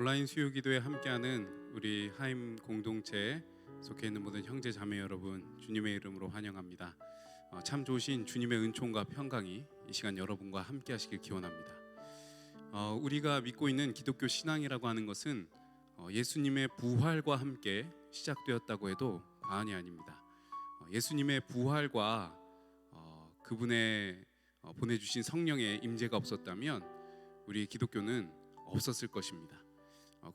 온라인 수요기도에 함께하는 우리 하임 공동체에 속해 있는 모든 형제 자매 여러분, 주님의 이름으로 환영합니다. 참 좋으신 주님의 은총과 평강이 이 시간 여러분과 함께 하시길 기원합니다. 우리가 믿고 있는 기독교 신앙이라고 하는 것은 예수님의 부활과 함께 시작되었다고 해도 과언이 아닙니다. 예수님의 부활과 그분의 보내주신 성령의 임재가 없었다면 우리 기독교는 없었을 것입니다.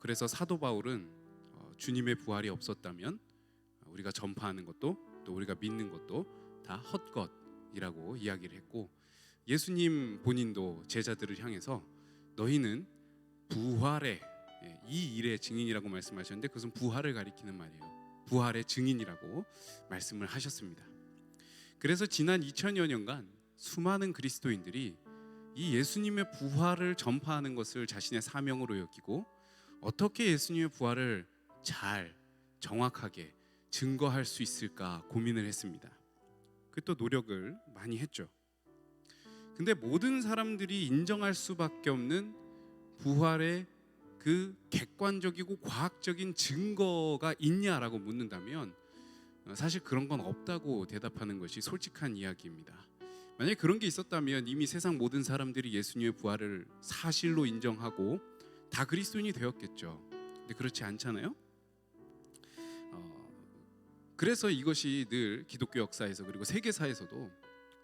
그래서 사도 바울은 주님의 부활이 없었다면 우리가 전파하는 것도 또 우리가 믿는 것도 다 헛것이라고 이야기를 했고, 예수님 본인도 제자들을 향해서 너희는 부활의 이 일의 증인이라고 말씀하셨는데, 그것은 부활을 가리키는 말이에요. 부활의 증인이라고 말씀을 하셨습니다. 그래서 지난 2000여 년간 수많은 그리스도인들이 이 예수님의 부활을 전파하는 것을 자신의 사명으로 여기고 어떻게 예수님의 부활을 잘 정확하게 증거할 수 있을까 고민을 했습니다. 그 또 노력을 많이 했죠. 근데 모든 사람들이 인정할 수밖에 없는 부활의 그 객관적이고 과학적인 증거가 있냐라고 묻는다면 사실 그런 건 없다고 대답하는 것이 솔직한 이야기입니다. 만약에 그런 게 있었다면 이미 세상 모든 사람들이 예수님의 부활을 사실로 인정하고 다 그리스도인이 되었겠죠. 근데 그렇지 않잖아요. 그래서 이것이 늘 기독교 역사에서 그리고 세계사에서도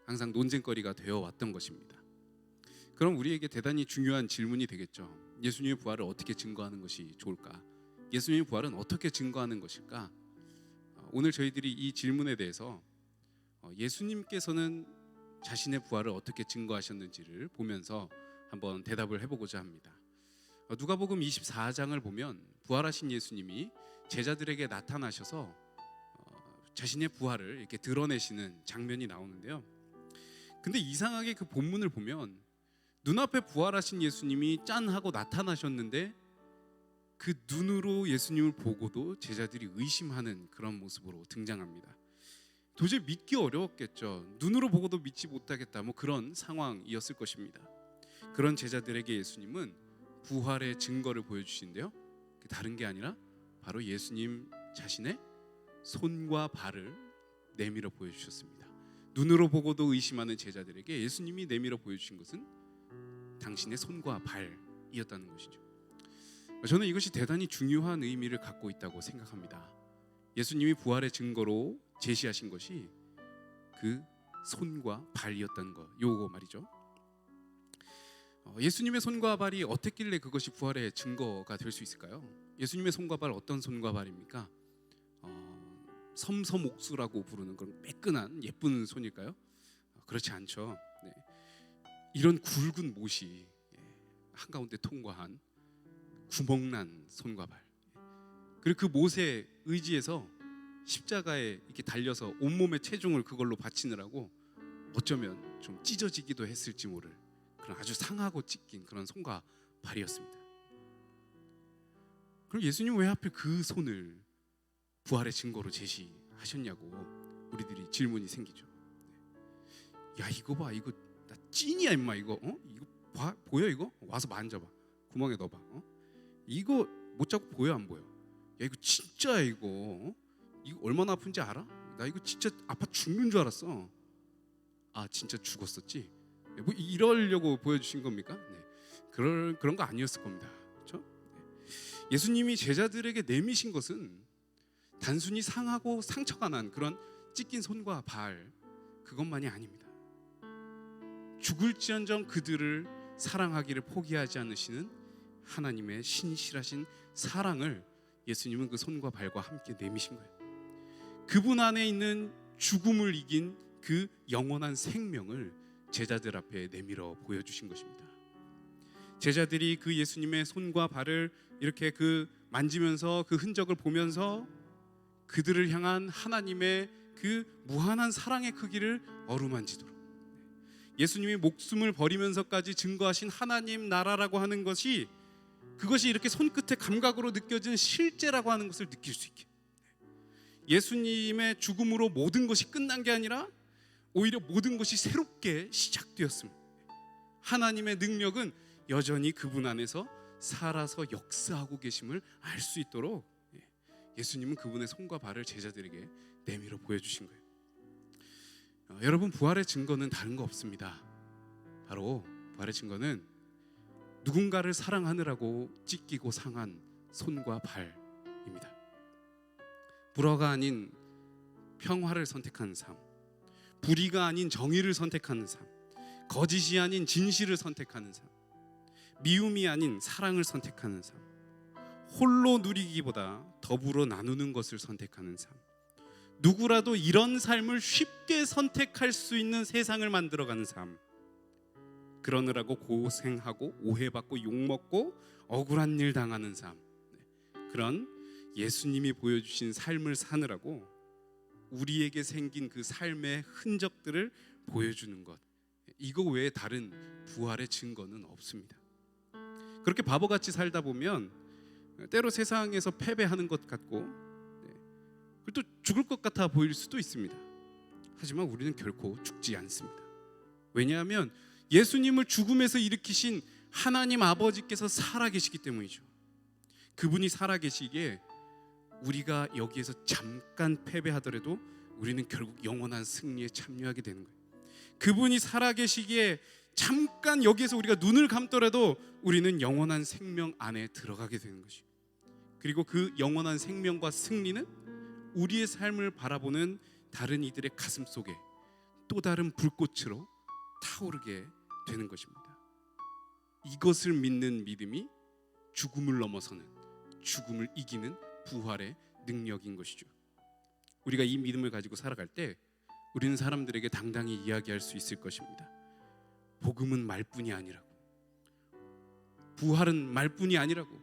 항상 논쟁거리가 되어 왔던 것입니다. 그럼 우리에게 대단히 중요한 질문이 되겠죠. 예수님의 부활을 어떻게 증거하는 것이 좋을까? 예수님의 부활은 어떻게 증거하는 것일까? 오늘 저희들이 이 질문에 대해서 예수님께서는 자신의 부활을 어떻게 증거하셨는지를 보면서 한번 대답을 해보고자 합니다. 누가복음 24장을 보면 부활하신 예수님이 제자들에게 나타나셔서 자신의 부활을 이렇게 드러내시는 장면이 나오는데요. 근데 이상하게 그 본문을 보면 눈앞에 부활하신 예수님이 짠 하고 나타나셨는데 그 눈으로 예수님을 보고도 제자들이 의심하는 그런 모습으로 등장합니다. 도저히 믿기 어려웠겠죠. 눈으로 보고도 믿지 못하겠다, 뭐 그런 상황이었을 것입니다. 그런 제자들에게 예수님은 부활의 증거를 보여주신데요, 다른 게 아니라 바로 예수님 자신의 손과 발을 내밀어 보여주셨습니다. 눈으로 보고도 의심하는 제자들에게 예수님이 내밀어 보여주신 것은 당신의 손과 발이었다는 것이죠. 저는 이것이 대단히 중요한 의미를 갖고 있다고 생각합니다. 예수님이 부활의 증거로 제시하신 것이 그 손과 발이었다는 거, 요거 말이죠. 예수님의 손과 발이 어땠길래 그것이 부활의 증거가 될 수 있을까요? 예수님의 손과 발, 어떤 손과 발입니까? 섬섬옥수라고 부르는 그런 매끈한 예쁜 손일까요? 그렇지 않죠. 네. 이런 굵은 못이 한가운데 통과한 구멍난 손과 발, 그리고 그 못에 의지해서 십자가에 이렇게 달려서 온몸의 체중을 그걸로 바치느라고 어쩌면 좀 찢어지기도 했을지 모를 그런 아주 상하고 찢긴 그런 손과 발이었습니다. 그럼 예수님 왜 하필 그 손을 부활의 증거로 제시하셨냐고 우리들이 질문이 생기죠. 야, 이거 봐, 이거 나 찐이야 임마, 이거 이거 봐, 보여? 이거 와서 만져봐, 구멍에 넣어봐. 이거 못 잡고 보여 안 보여? 야, 이거 진짜야, 이거 얼마나 아픈지 알아? 나 이거 진짜 아파 죽는 줄 알았어. 아, 진짜 죽었었지? 뭐 이러려고 보여주신 겁니까? 네. 그런 거 아니었을 겁니다. 그렇죠? 네. 예수님이 제자들에게 내미신 것은 단순히 상하고 상처가 난 그런 찢긴 손과 발, 그것만이 아닙니다. 죽을지언정 그들을 사랑하기를 포기하지 않으시는 하나님의 신실하신 사랑을 예수님은 그 손과 발과 함께 내미신 거예요. 그분 안에 있는 죽음을 이긴 그 영원한 생명을 제자들 앞에 내밀어 보여주신 것입니다. 제자들이 그 예수님의 손과 발을 이렇게 그 만지면서 그 흔적을 보면서 그들을 향한 하나님의 그 무한한 사랑의 크기를 어루만지도록, 예수님이 목숨을 버리면서까지 증거하신 하나님 나라라고 하는 것이, 그것이 이렇게 손끝의 감각으로 느껴지는 실제라고 하는 것을 느낄 수 있게, 예수님의 죽음으로 모든 것이 끝난 게 아니라 오히려 모든 것이 새롭게 시작되었습니다. 하나님의 능력은 여전히 그분 안에서 살아서 역사하고 계심을 알 수 있도록 예수님은 그분의 손과 발을 제자들에게 내밀어 보여주신 거예요. 여러분, 부활의 증거는 다른 거 없습니다. 바로 부활의 증거는 누군가를 사랑하느라고 찢기고 상한 손과 발입니다. 불화가 아닌 평화를 선택하는 삶, 불의가 아닌 정의를 선택하는 삶, 거짓이 아닌 진실을 선택하는 삶, 미움이 아닌 사랑을 선택하는 삶, 홀로 누리기보다 더불어 나누는 것을 선택하는 삶, 누구라도 이런 삶을 쉽게 선택할 수 있는 세상을 만들어가는 삶, 그러느라고 고생하고 오해받고 욕먹고 억울한 일 당하는 삶, 그런 예수님이 보여주신 삶을 사느라고 우리에게 생긴 그 삶의 흔적들을 보여주는 것, 이거 외에 다른 부활의 증거는 없습니다. 그렇게 바보같이 살다 보면 때로 세상에서 패배하는 것 같고 그리고 또 죽을 것 같아 보일 수도 있습니다. 하지만 우리는 결코 죽지 않습니다. 왜냐하면 예수님을 죽음에서 일으키신 하나님 아버지께서 살아계시기 때문이죠. 그분이 살아계시기에 우리가 여기에서 잠깐 패배하더라도 우리는 결국 영원한 승리에 참여하게 되는 거예요. 그분이 살아계시기에 잠깐 여기에서 우리가 눈을 감더라도 우리는 영원한 생명 안에 들어가게 되는 것이죠. 그리고 그 영원한 생명과 승리는 우리의 삶을 바라보는 다른 이들의 가슴 속에 또 다른 불꽃으로 타오르게 되는 것입니다. 이것을 믿는 믿음이 죽음을 넘어서는, 죽음을 이기는 부활의 능력인 것이죠. 우리가 이 믿음을 가지고 살아갈 때 우리는 사람들에게 당당히 이야기할 수 있을 것입니다. 복음은 말뿐이 아니라고, 부활은 말뿐이 아니라고,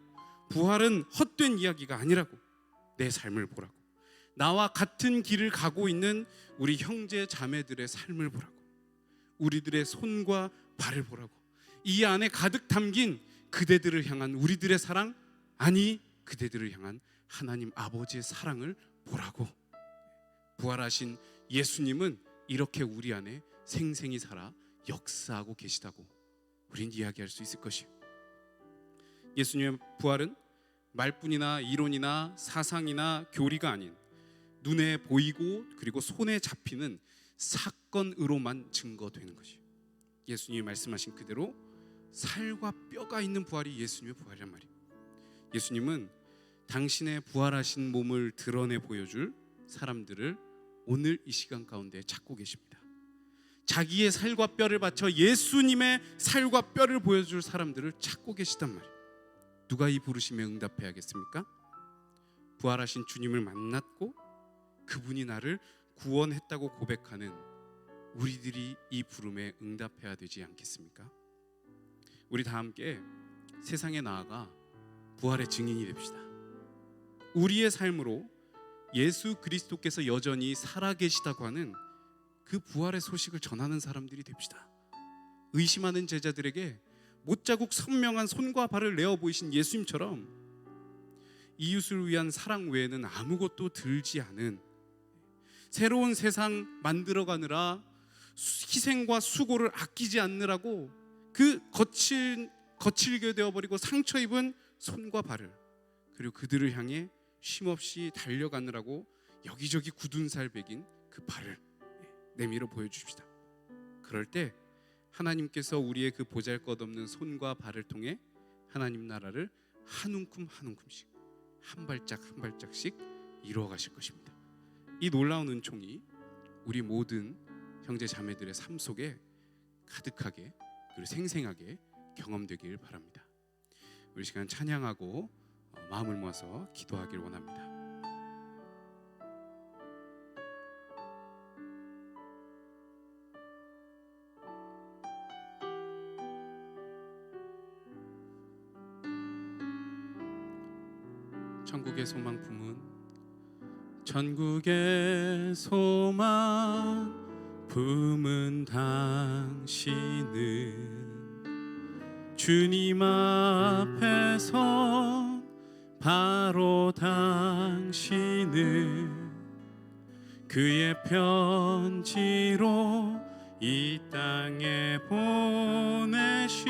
부활은 헛된 이야기가 아니라고, 내 삶을 보라고, 나와 같은 길을 가고 있는 우리 형제 자매들의 삶을 보라고, 우리들의 손과 발을 보라고, 이 안에 가득 담긴 그대들을 향한 우리들의 사랑, 아니 그대들을 향한 하나님 아버지의 사랑을 보라고. 부활하신 예수님은 이렇게 우리 안에 생생히 살아 역사하고 계시다고 우린 이야기할 수 있을 것이에요. 예수님의 부활은 말뿐이나 이론이나 사상이나 교리가 아닌 눈에 보이고 그리고 손에 잡히는 사건으로만 증거되는 것이에요. 예수님이 말씀하신 그대로 살과 뼈가 있는 부활이 예수님의 부활이란 말이에요. 예수님은 당신의 부활하신 몸을 드러내 보여줄 사람들을 오늘 이 시간 가운데 찾고 계십니다. 자기의 살과 뼈를 바쳐 예수님의 살과 뼈를 보여줄 사람들을 찾고 계시단 말이에요. 누가 이 부르심에 응답해야겠습니까? 부활하신 주님을 만났고 그분이 나를 구원했다고 고백하는 우리들이 이 부름에 응답해야 되지 않겠습니까? 우리 다 함께 세상에 나아가 부활의 증인이 됩시다. 우리의 삶으로 예수 그리스도께서 여전히 살아계시다고 하는 그 부활의 소식을 전하는 사람들이 됩시다. 의심하는 제자들에게 못자국 선명한 손과 발을 내어 보이신 예수님처럼 이웃을 위한 사랑 외에는 아무것도 들지 않은 새로운 세상 만들어가느라 희생과 수고를 아끼지 않느라고 그 거칠게 되어버리고 상처 입은 손과 발을, 그리고 그들을 향해 쉼없이 달려가느라고 여기저기 굳은 살 베긴 그 발을 내밀어 보여줍시다. 그럴 때 하나님께서 우리의 그 보잘것없는 손과 발을 통해 하나님 나라를 한 움큼 한 움큼씩, 한 발짝 한 발짝씩 이루어 가실 것입니다. 이 놀라운 은총이 우리 모든 형제 자매들의 삶 속에 가득하게 그리고 생생하게 경험되길 바랍니다. 우리 시간 찬양하고 마음을 모아서 기도하길 원합니다. 천국의 소망 품은, 천국의 소망 품은 당신은 주님 앞에서 바로 당신은 그의 편지로 이 땅에 보내신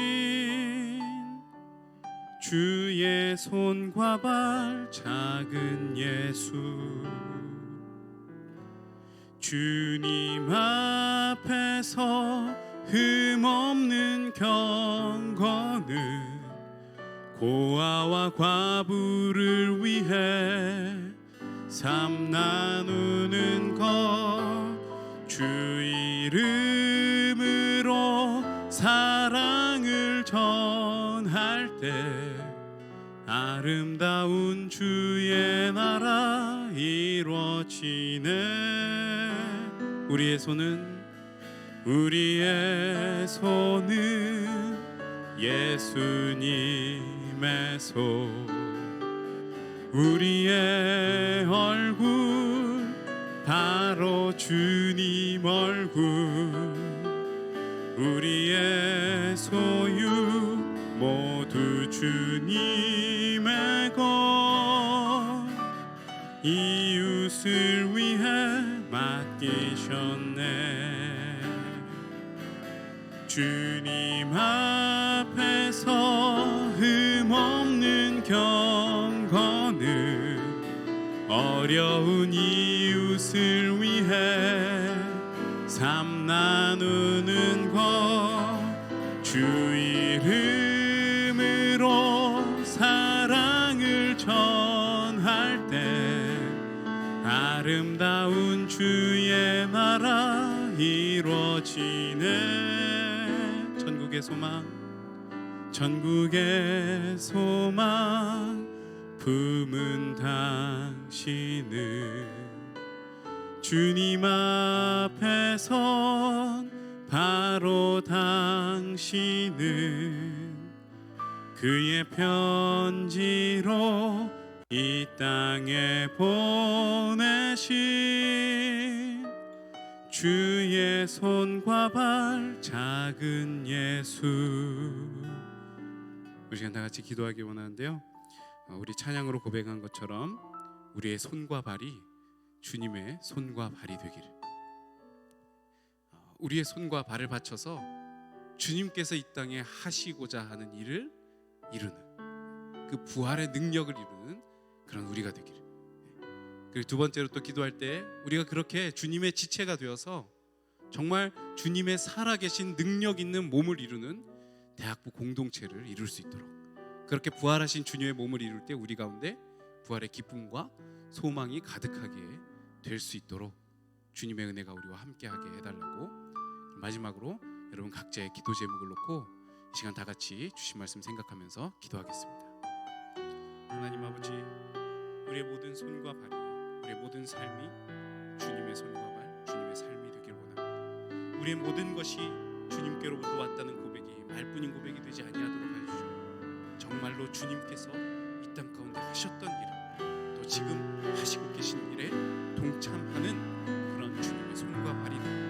주의 손과 발 작은 예수 주님 앞에서 흠없는 경건은 고아와 과부를 위해 삶 나누는 것 주 이름으로 사랑을 전할 때 아름다운 주의 나라 이루어지네. 우리의 손은 예수님의 손 우리의 얼굴 바로 주님 얼굴 우리의 소유 모두 주님의 것 이웃을 위해 맡기셨네. 주님 앞에서 흠없는 경건은 어려운 이웃을 위해 삶 나누는 것 주 이름으로 사랑을 전할 때 아름다운 주의 나라 이루어지네. 천국의 소망 품은 당신은 주님 앞에 선 바로 당신은 그의 편지로 이 땅에 보내신 주의 손과 발 작은 예수. 우리 시간 다 같이 기도하기 원하는데요, 우리 찬양으로 고백한 것처럼 우리의 손과 발이 주님의 손과 발이 되기를, 우리의 손과 발을 받쳐서 주님께서 이 땅에 하시고자 하는 일을 이루는 그 부활의 능력을 이루는 그런 우리가 되기를. 그리고 두 번째로 또 기도할 때 우리가 그렇게 주님의 지체가 되어서 정말 주님의 살아계신 능력 있는 몸을 이루는 대학부 공동체를 이룰 수 있도록, 그렇게 부활하신 주님의 몸을 이룰 때 우리 가운데 부활의 기쁨과 소망이 가득하게 될 수 있도록 주님의 은혜가 우리와 함께하게 해달라고. 마지막으로 여러분 각자의 기도 제목을 놓고 이 시간 다 같이 주신 말씀 생각하면서 기도하겠습니다. 하나님 아버지, 우리의 모든 손과 발이, 우리의 모든 삶이 주님의 손과 발, 주님의 삶이 되길 원합니다. 우리의 모든 것이 주님께로부터 왔다는 고백이 말뿐인 고백이 되지 아니하도록 하여 주시고, 정말로 주님께서 이 땅 가운데 하셨던 일을 또 지금 하시고 계시는 일에 동참하는 그런 주님의 손과 발이 되고,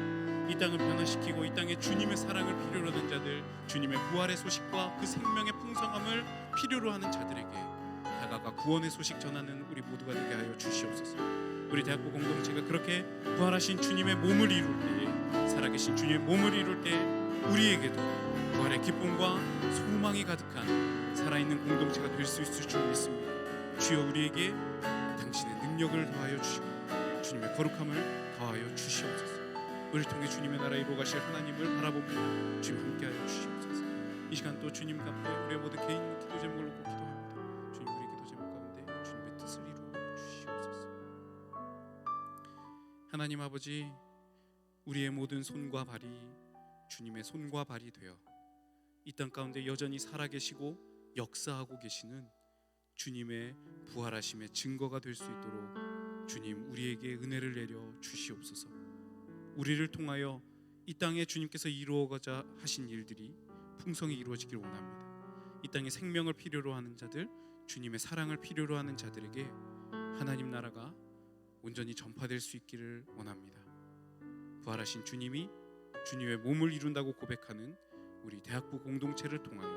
이 땅을 변화시키고 이 땅에 주님의 사랑을 필요로 하는 자들, 주님의 부활의 소식과 그 생명의 풍성함을 필요로 하는 자들에게 다가가 구원의 소식 전하는 우리 모두가 되게 하여 주시옵소서. 우리 대학부 공동체가 그렇게 부활하신 주님의 몸을 이룰 때, 살아계신 주님의 몸을 이룰 때 우리에게도 부활의 기쁨과 소망이 가득한 살아있는 공동체가 될 수 있을 줄 믿습니다. 주여, 우리에게 당신의 능력을 더하여 주시고 주님의 거룩함을 더하여 주시옵소서. 우리를 통해 주님의 나라 이루어 가실 하나님을 바라봅니다. 주님 함께하여 주시옵소서. 이 시간 또 주님 가운데 우리의 모든 개인 기도 제목을 놓고 기도합니다. 주님, 우리 기도 제목 가운데 주님의 뜻을 이루어 주시옵소서. 하나님 아버지, 우리의 모든 손과 발이 주님의 손과 발이 되어 이 땅 가운데 여전히 살아계시고 역사하고 계시는 주님의 부활하심의 증거가 될 수 있도록 주님, 우리에게 은혜를 내려 주시옵소서. 우리를 통하여 이 땅에 주님께서 이루어가자 하신 일들이 풍성히 이루어지길 원합니다. 이 땅에 생명을 필요로 하는 자들, 주님의 사랑을 필요로 하는 자들에게 하나님 나라가 온전히 전파될 수 있기를 원합니다. 부활하신 주님이 주님의 몸을 이룬다고 고백하는 우리 대학부 공동체를 통하여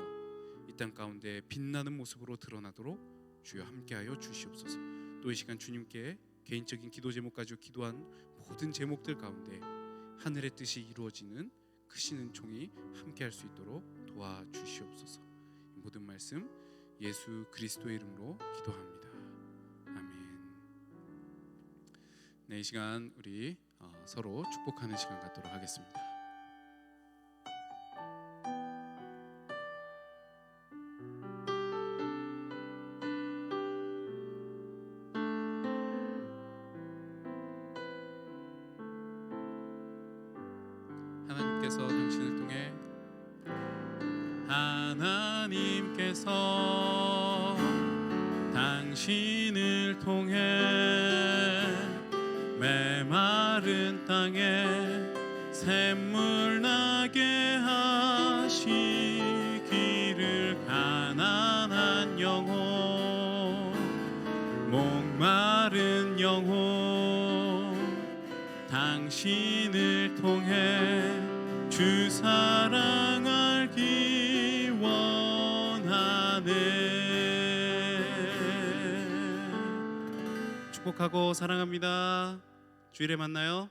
이 땅 가운데 빛나는 모습으로 드러나도록 주여 함께하여 주시옵소서. 또 이 시간 주님께 개인적인 기도 제목 가지고 기도한 모든 제목들 가운데 하늘의 뜻이 이루어지는 크신 은총이 함께할 수 있도록 도와주시옵소서. 모든 말씀 예수 그리스도의 이름으로 기도합니다. 아멘. 네, 이 시간 우리 서로 축복하는 시간 갖도록 하겠습니다. 하나님께서 당신을 통해 하나님께서 당신을 통해 메마른 땅에 샘물 나게 하시기를 가난한 영혼 목마른 영혼 당신을 통해 주 사랑 알기 원하네. 축복하고 사랑합니다. 주일에 만나요.